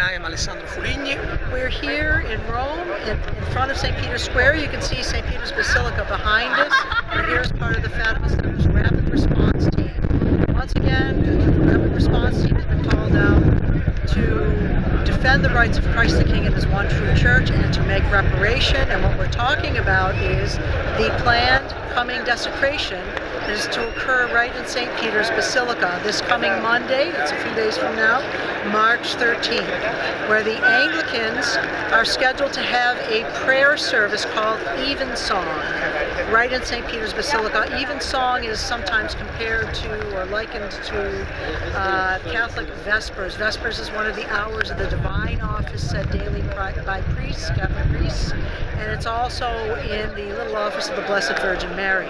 I am Alessandro Fuligni. We're here in Rome, in front of St. Peter's Square. You can see St. Peter's Basilica behind us. We're here as part of the Fatima Center's Rapid Response Team. Once again, the Rapid Response Team has been called out to defend the rights of Christ the King and His one true church and to make reparation. And what we're talking about is the planned coming desecration that is to occur right in St. Peter's Basilica this coming Monday, that's a few days from now, March 13th, where the Anglicans are scheduled to have a prayer service called Evensong right in St. Peter's Basilica. Evensong is sometimes compared to or likened to Catholic Vespers. Vespers is one of the hours of the divine office said daily by priests, Catholic priests, and it's also in the little office of the Blessed Virgin Mary.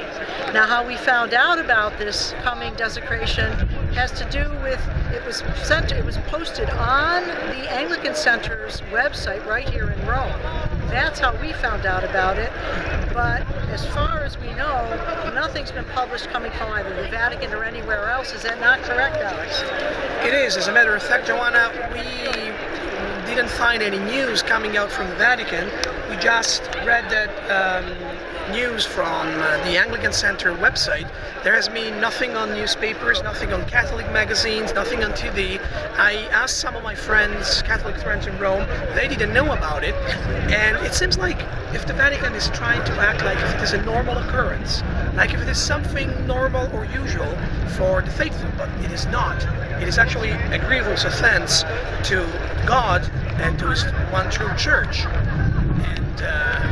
Now, how we found out about this coming desecration has to do with it was posted on the Anglican Center's website right here in Rome. That's how we found out about it. But as far as we know, nothing's been published coming from either the Vatican or anywhere else. Is that not correct, Alex? It is. As a matter of fact, Joanna, we didn't find any news coming out from the Vatican. We just read that news from the Anglican Center website. There has been nothing on newspapers, nothing on Catholic magazines, nothing on TV. I asked some of my friends, Catholic friends in Rome, they didn't know about it. And it seems like if the Vatican is trying to act like if it is a normal occurrence, like if it is something normal or usual for the faithful, but it is not. It is actually a grievous offense to God and to His one true church.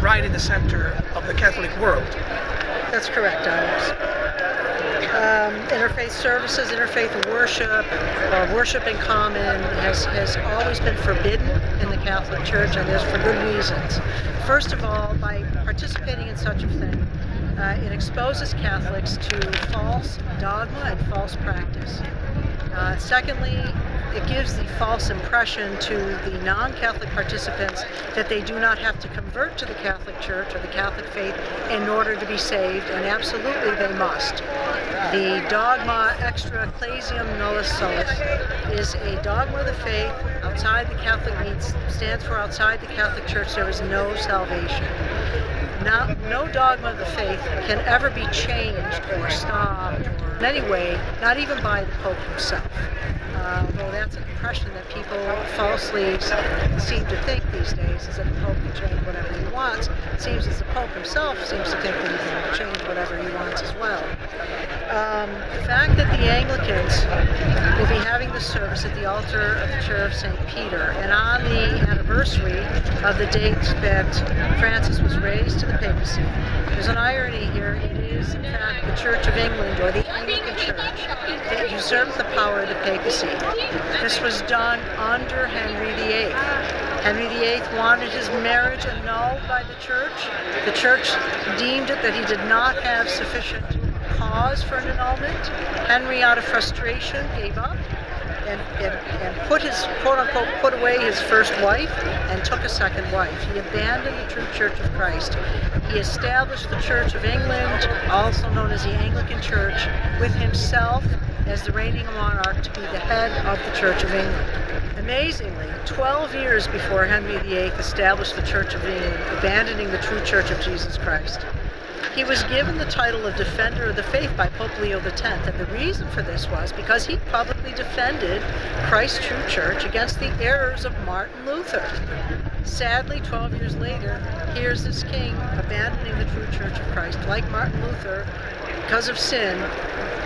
Right in the center of the Catholic world. That's correct, Alex. Interfaith services, interfaith worship, or worship in common has always been forbidden in the Catholic Church, and there's for good reasons. First of all, by participating in such a thing, it exposes Catholics to false dogma and false practice. Secondly, it gives the false impression to the non-Catholic participants that they do not have to convert to the Catholic Church or the Catholic faith in order to be saved, and absolutely they must. The dogma extra ecclesiam nullus salus is a dogma of the faith. Outside the Catholic stands for outside the Catholic Church there is no salvation. Now, no dogma of the faith can ever be changed or stopped in any way, not even by the Pope himself. Although that's an impression that people falsely seem to think these days, is that the Pope can change whatever he wants. It seems as the Pope himself seems to think that he can change whatever he wants as well. The fact that the Anglicans will be having the service at the altar of the Church of St. Peter, and on the anniversary of the date that Francis was raised to the papacy, there's an irony here. It is, in fact, the Church of England, or the Anglican Church, that usurped the power of the papacy. This was done under Henry VIII. Henry VIII wanted his marriage annulled by the Church. The Church deemed it that he did not have sufficient cause for an annulment. Henry, out of frustration, gave up and put his, quote-unquote, put away his first wife and took a second wife. He abandoned the true Church of Christ. He established the Church of England, also known as the Anglican Church, with himself as the reigning monarch to be the head of the Church of England. Amazingly, 12 years before Henry VIII established the Church of England, abandoning the true Church of Jesus Christ, he was given the title of Defender of the Faith by Pope Leo X, and the reason for this was because he publicly defended Christ's true church against the errors of Martin Luther. Sadly, 12 years later, here's this king abandoning the true church of Christ, like Martin Luther, because of sin,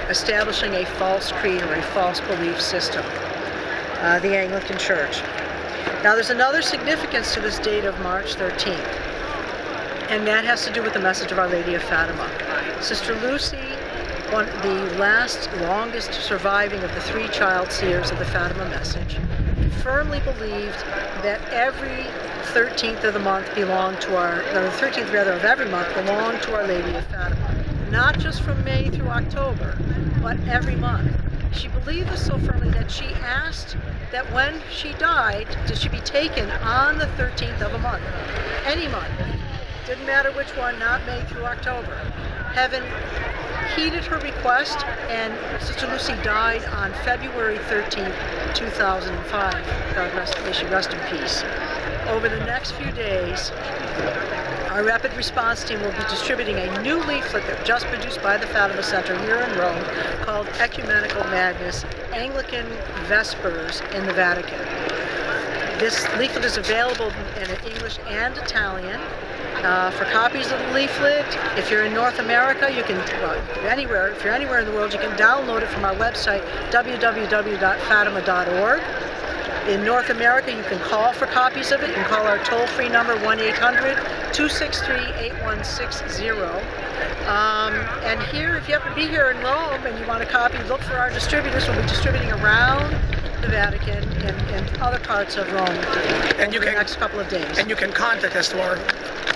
establishing a false creed or a false belief system, the Anglican Church. Now, there's another significance to this date of March 13th. And that has to do with the message of Our Lady of Fatima. Sister Lucy, the longest surviving of the three child seers of the Fatima message, firmly believed that every 13th of the month belonged to the 13th rather of every month belonged to Our Lady of Fatima. Not just from May through October, but every month. She believed this so firmly that she asked that when she died, did she be taken on the 13th of a month? Any month. Didn't matter which one, not May through October. Heaven heeded her request, and Sister Lucy died on February 13th, 2005. May she rest in peace. Over the next few days, our rapid response team will be distributing a new leaflet that just produced by the Fatima Center here in Rome called Ecumenical Madness, Anglican Vespers in the Vatican. This leaflet is available in English and Italian. For copies of the leaflet, if you're in North America, you can, if you're anywhere in the world, you can download it from our website, www.fatima.org. In North America, you can call for copies of it. You can call our toll-free number, 1-800-263-8160. And here, if you happen to be here in Rome and you want a copy, look for our distributors. We'll be distributing around the Vatican and other parts of Rome in the next couple of days. And you can contact us to our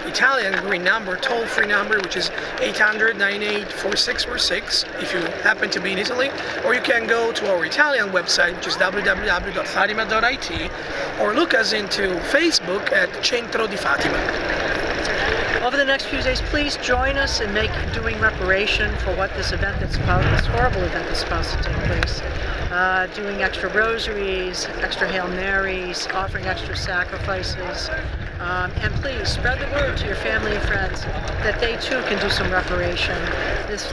Italian green number, toll-free number, which is 800-984646 if you happen to be in Italy, or you can go to our Italian website, which is www.fatima.it, or look us into Facebook at Centro di Fatima. Over the next few days, please join us in doing reparation for what this horrible event that's supposed to take place. Doing extra rosaries, extra Hail Marys, offering extra sacrifices. And please spread the word to your family and friends that they too can do some reparation. This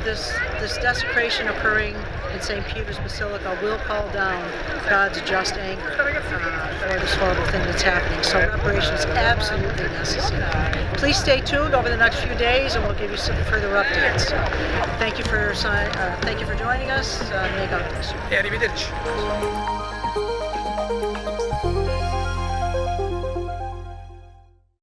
desecration occurring in St. Peter's Basilica will call down God's just anger for this horrible thing that's happening. So reparation is absolutely necessary. Please stay tuned over the next few days, and we'll give you some further updates. Thank you for joining us. May God bless you. E arrivederci.